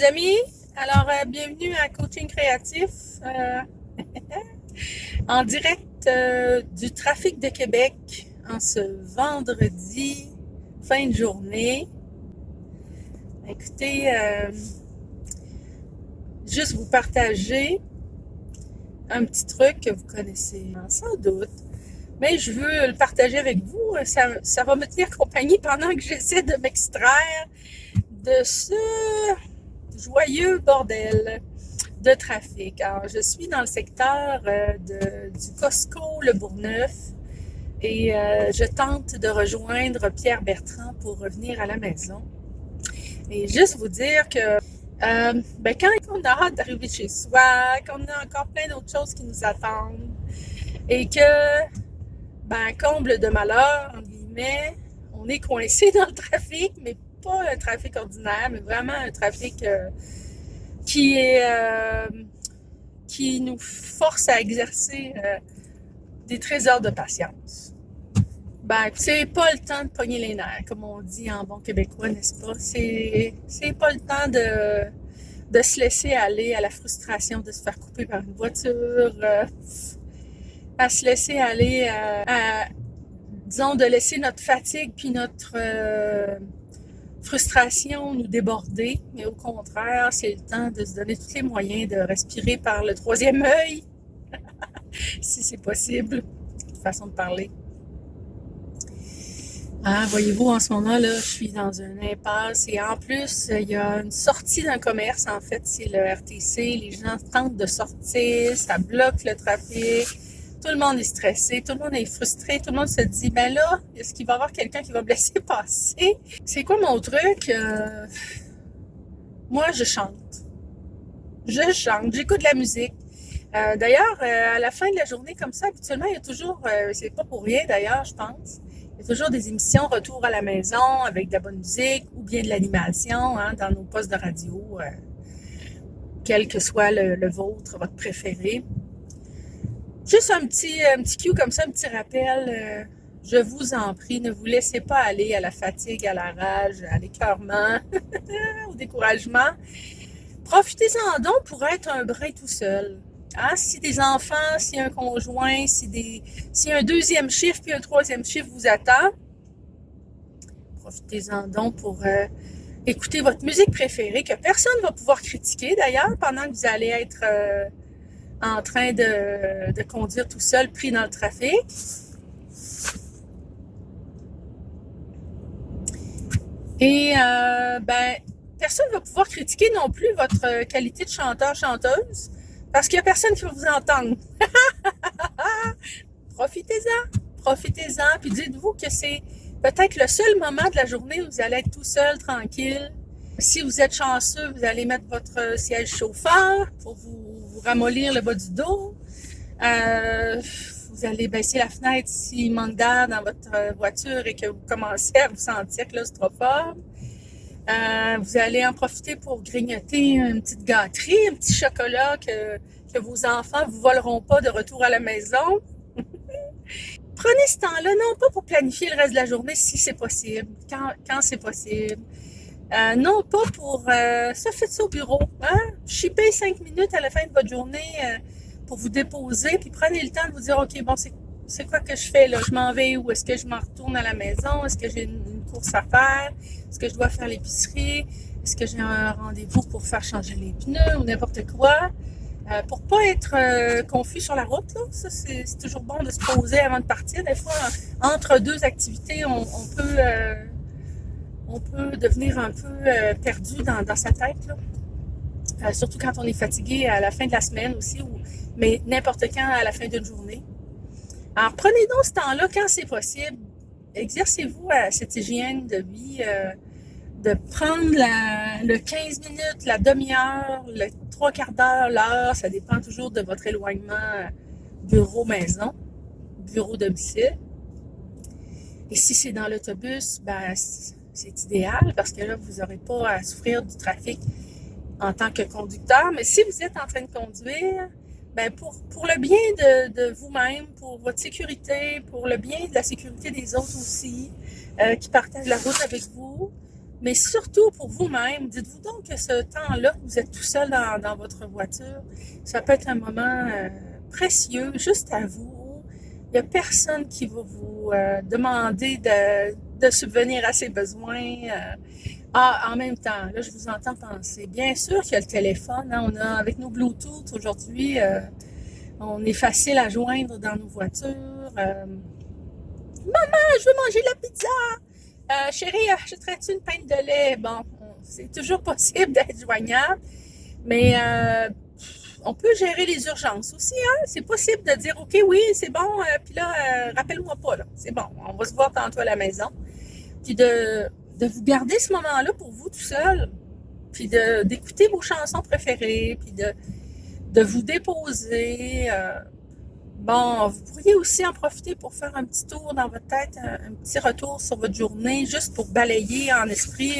amis, alors bienvenue à Coaching Créatif en direct du trafic de Québec en ce vendredi fin de journée. Écoutez, juste vous partager un petit truc que vous connaissez sans doute, mais je veux le partager avec vous. Ça va me tenir compagnie pendant que j'essaie de m'extraire de ce joyeux bordel de trafic. Alors, je suis dans le secteur du Costco Le Bourgneuf et je tente de rejoindre Pierre Bertrand pour revenir à la maison. Et juste vous dire que quand on a hâte d'arriver chez soi, qu'on a encore plein d'autres choses qui nous attendent et que, comble de malheur, entre guillemets, on est coincé dans le trafic, mais pas un trafic ordinaire, mais vraiment un trafic qui nous force à exercer des trésors de patience. C'est pas le temps de pogner les nerfs, comme on dit en bon québécois, n'est-ce pas? C'est pas le temps de se laisser aller à la frustration de se faire couper par une voiture, à se laisser aller disons, de laisser notre fatigue puis notre frustration nous déborder, mais au contraire, c'est le temps de se donner tous les moyens de respirer par le troisième œil, si c'est possible, façon de parler. Voyez-vous, en ce moment, là, je suis dans une impasse et en plus, il y a une sortie d'un commerce, en fait, c'est le RTC, les gens tentent de sortir, ça bloque le trafic, tout le monde est stressé, tout le monde est frustré, tout le monde se dit, là, est-ce qu'il va y avoir quelqu'un qui va me laisser passer? C'est quoi mon truc? Moi, je chante, j'écoute de la musique. D'ailleurs, à la fin de la journée comme ça, habituellement, il y a toujours, c'est pas pour rien d'ailleurs, je pense, il y a toujours des émissions retour à la maison avec de la bonne musique ou bien de l'animation dans nos postes de radio, quel que soit le vôtre, votre préféré. Juste un petit cue comme ça, un petit rappel. Je vous en prie, ne vous laissez pas aller à la fatigue, à la rage, à l'écœurement, au découragement. Profitez-en donc pour être un brin tout seul. Si des enfants, s'il y a un conjoint, s'il y a un deuxième chiffre puis un troisième chiffre vous attend, profitez-en donc pour écouter votre musique préférée que personne ne va pouvoir critiquer d'ailleurs pendant que vous allez être en train de conduire tout seul pris dans le trafic. Et personne ne va pouvoir critiquer non plus votre qualité de chanteur-chanteuse. Parce qu'il n'y a personne qui va vous entendre. Profitez-en, puis dites-vous que c'est peut-être le seul moment de la journée où vous allez être tout seul, tranquille. Si vous êtes chanceux, vous allez mettre votre siège chauffeur pour vous ramollir le bas du dos. Vous allez baisser la fenêtre s'il manque d'air dans votre voiture et que vous commencez à vous sentir claustrophobe. Vous allez en profiter pour grignoter une petite gâterie, un petit chocolat que vos enfants vous voleront pas de retour à la maison. Prenez ce temps-là, non pas pour planifier le reste de la journée si c'est possible, quand c'est possible. Non pas pour ça, faites ça au bureau. Chipez 5 minutes à la fin de votre journée pour vous déposer, puis prenez le temps de vous dire, OK, bon, c'est quoi que je fais là? Je m'en vais où? Est-ce que je m'en retourne à la maison? Est-ce que j'ai une course à faire? Est-ce que je dois faire l'épicerie? Est-ce que j'ai un rendez-vous pour faire changer les pneus ou n'importe quoi? Pour pas être confus sur la route, là, ça c'est toujours bon de se poser avant de partir. Des fois, entre deux activités, on peut devenir un peu perdu dans sa tête, là. Surtout quand on est fatigué à la fin de la semaine aussi, mais n'importe quand à la fin d'une journée. Alors, prenez donc ce temps-là quand c'est possible. Exercez-vous à cette hygiène de vie, de prendre le 15 minutes, la demi-heure, le 3/4 d'heure, l'heure, ça dépend toujours de votre éloignement bureau-maison, bureau-domicile. Et si c'est dans l'autobus, c'est idéal parce que là, vous n'aurez pas à souffrir du trafic en tant que conducteur. Mais si vous êtes en train de conduire, pour le bien de vous-même, pour votre sécurité, pour le bien de la sécurité des autres aussi, qui partagent la route avec vous, Mais surtout pour vous-même, dites-vous donc que ce temps-là, vous êtes tout seul dans votre voiture, ça peut être un moment précieux, juste à vous. Il n'y a personne qui va vous demander de subvenir à ses besoins. En même temps, là, je vous entends penser. Bien sûr qu'il y a le téléphone. Hein, on a, avec nos Bluetooth aujourd'hui, on est facile à joindre dans nos voitures. Maman, je veux manger de la pizza! Chérie, achèterais-tu une pinte de lait? Bon, c'est toujours possible d'être joignable, mais on peut gérer les urgences aussi. Hein? C'est possible de dire, OK, oui, c'est bon, puis là, rappelle-moi pas, là. C'est bon, on va se voir tantôt à la maison. Puis de vous garder ce moment-là pour vous tout seul, puis d'écouter vos chansons préférées, puis de vous déposer. Bon, vous pourriez aussi en profiter pour faire un petit tour dans votre tête, un petit retour sur votre journée, juste pour balayer en esprit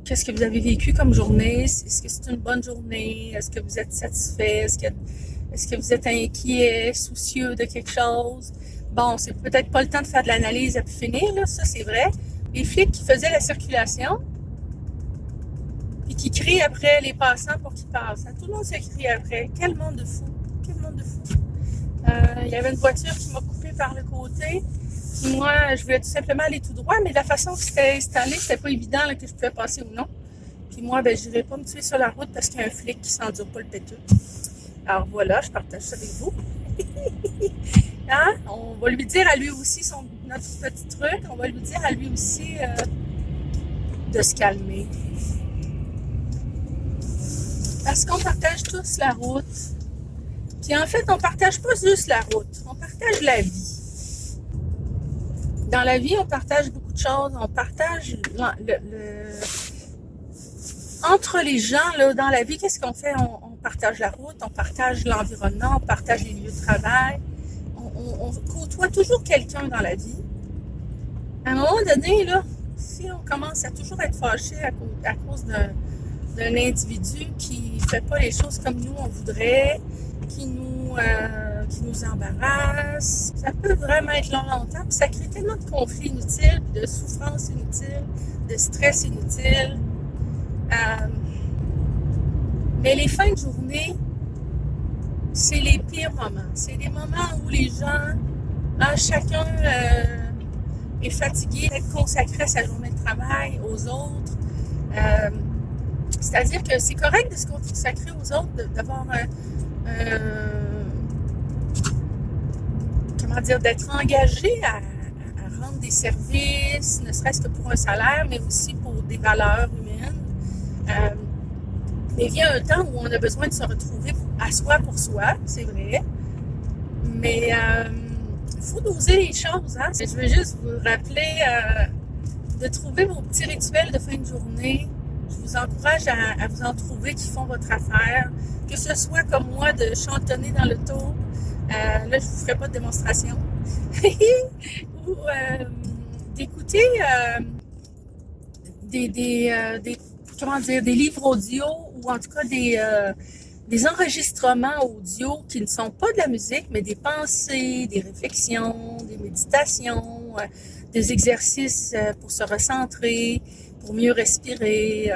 qu'est-ce que vous avez vécu comme journée. Est-ce que c'est une bonne journée? Est-ce que vous êtes satisfait? Est-ce que vous êtes inquiet, soucieux de quelque chose? Bon, c'est peut-être pas le temps de faire de l'analyse à pu finir, là, ça c'est vrai. Les flics qui faisaient la circulation, puis qui crient après les passants pour qu'ils passent. Tout le monde se crie après. Quel monde de fou! Quel monde de fou! Il y avait une voiture qui m'a coupé par le côté. Puis moi, je voulais tout simplement aller tout droit, mais de la façon que c'était installé, c'était pas évident là, que je pouvais passer ou non. Puis moi, ben, je n'irais pas me tuer sur la route parce qu'il y a un flic qui s'endure pas le péteux. Alors voilà, je partage ça avec vous. Hein? On va lui dire à lui aussi notre petit truc. On va lui dire à lui aussi de se calmer. Parce qu'on partage tous la route. Puis en fait, on partage pas juste la route, on partage la vie. Dans la vie, on partage beaucoup de choses. On partage entre les gens, là, dans la vie, qu'est-ce qu'on fait? On partage la route, on partage l'environnement, on partage les lieux de travail. On côtoie toujours quelqu'un dans la vie. À un moment donné, là, si on commence à toujours être fâché à cause d'un individu qui ne fait pas les choses comme nous on voudrait, qui nous embarrasse, ça peut vraiment être longtemps, puis ça crée tellement de conflits inutiles, de souffrances inutiles, de stress inutile. Mais les fins de journée, c'est les pires moments. C'est les moments où les gens, chacun est fatigué d'être consacré à sa journée de travail, aux autres. C'est-à-dire que c'est correct de se consacrer aux autres, d'avoir d'être engagé à rendre des services, ne serait-ce que pour un salaire, mais aussi pour des valeurs humaines. Mais il y a un temps où on a besoin de se retrouver à soi pour soi, c'est vrai. Mais il faut doser les choses. Hein? Je veux juste vous rappeler de trouver vos petits rituels de fin de journée. Je vous encourage à vous en trouver qui font votre affaire. Que ce soit comme moi de chantonner dans l'auto. Là, je ne vous ferai pas de démonstration. Ou d'écouter des livres audio ou en tout cas des enregistrements audio qui ne sont pas de la musique, mais des pensées, des réflexions, des méditations, des exercices pour se recentrer, pour mieux respirer.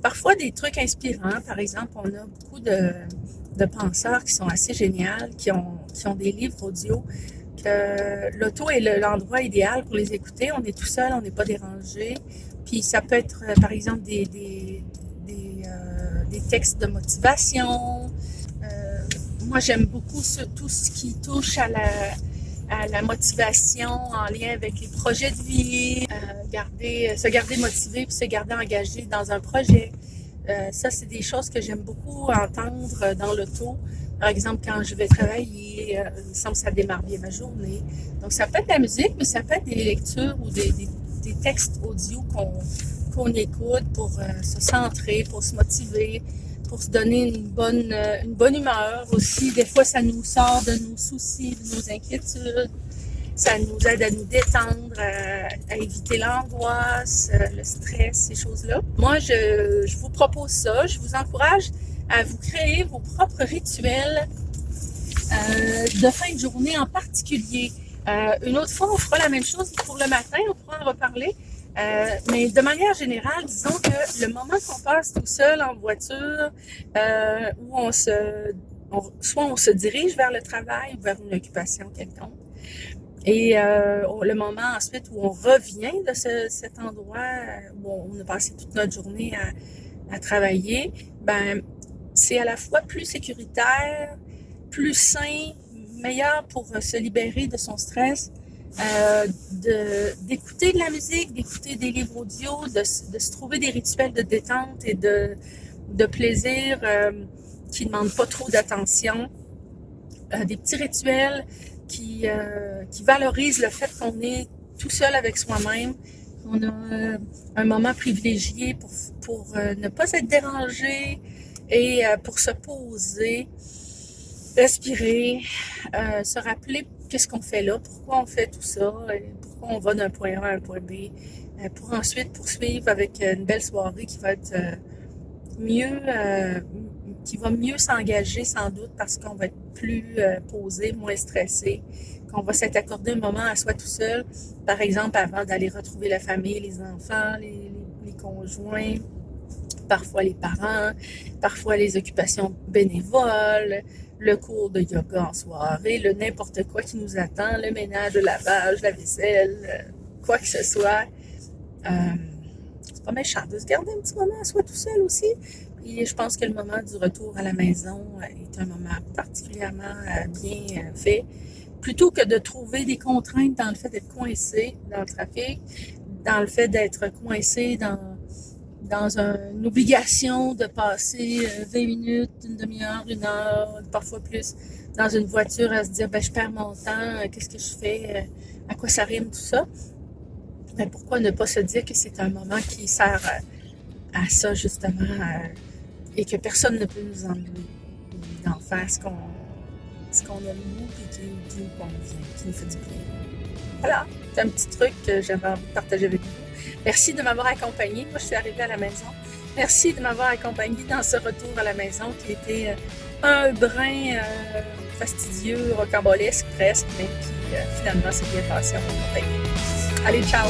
Parfois des trucs inspirants. Par exemple, on a beaucoup de penseurs qui sont assez géniaux, qui ont des livres audio, que l'auto est l'endroit idéal pour les écouter. On est tout seul, on n'est pas dérangé. Puis ça peut être, par exemple, des textes de motivation. Moi, j'aime beaucoup tout ce qui touche à la motivation en lien avec les projets de vie, se garder motivé puis se garder engagé dans un projet. Ça, c'est des choses que j'aime beaucoup entendre dans l'auto. Par exemple, quand je vais travailler, il me semble que ça démarre bien ma journée. Donc, ça peut être de la musique, mais ça peut être des lectures ou des textes audio qu'on écoute pour se centrer, pour se motiver, pour se donner une bonne humeur aussi. Des fois, ça nous sort de nos soucis, de nos inquiétudes. Ça nous aide à nous détendre, à éviter l'angoisse, le stress, ces choses-là. Moi, je vous propose ça. Je vous encourage à vous créer vos propres rituels de fin de journée en particulier. Une autre fois, on fera la même chose pour le matin. On pourra en reparler. Mais de manière générale, disons que le moment qu'on passe tout seul en voiture, où soit on se dirige vers le travail ou vers une occupation quelconque, et le moment ensuite où on revient de cet endroit où on a passé toute notre journée à travailler, ben c'est à la fois plus sécuritaire, plus sain, meilleur pour se libérer de son stress, d'écouter de la musique, d'écouter des livres audio, de se trouver des rituels de détente et de plaisir qui ne demandent pas trop d'attention, des petits rituels qui valorisent le fait qu'on est tout seul avec soi-même, qu'on a un moment privilégié pour ne pas être dérangé et pour se poser, respirer, se rappeler qu'est-ce qu'on fait là, pourquoi on fait tout ça, et pourquoi on va d'un point A à un point B, pour ensuite poursuivre avec une belle soirée qui va être qui va mieux s'engager sans doute parce qu'on va être plus posé, moins stressé, qu'on va s'être accordé un moment à soi tout seul, par exemple avant d'aller retrouver la famille, les enfants, les conjoints, parfois les parents, parfois les occupations bénévoles, le cours de yoga en soirée, le n'importe quoi qui nous attend, le ménage, le lavage, la vaisselle, quoi que ce soit. C'est pas méchant de se garder un petit moment à soi tout seul aussi. Puis je pense que le moment du retour à la maison est un moment particulièrement bien fait. Plutôt que de trouver des contraintes dans le fait d'être coincé dans le trafic, dans le fait d'être coincé dans une obligation de passer 20 minutes, une demi-heure, une heure, parfois plus, dans une voiture à se dire, ben je perds mon temps, qu'est-ce que je fais, à quoi ça rime, tout ça. Ben, pourquoi ne pas se dire que c'est un moment qui sert à ça, justement, et que personne ne peut nous enlever d'en faire ce qu'on a de nous et qui nous convient, qui nous fait du bien. Voilà, c'est un petit truc que j'avais envie de partager avec vous. Merci de m'avoir accompagné. Moi, je suis arrivée à la maison. Merci de m'avoir accompagné dans ce retour à la maison qui était un brin fastidieux, rocambolesque presque, mais qui finalement s'est bien passé en mon compagnie. Allez, ciao!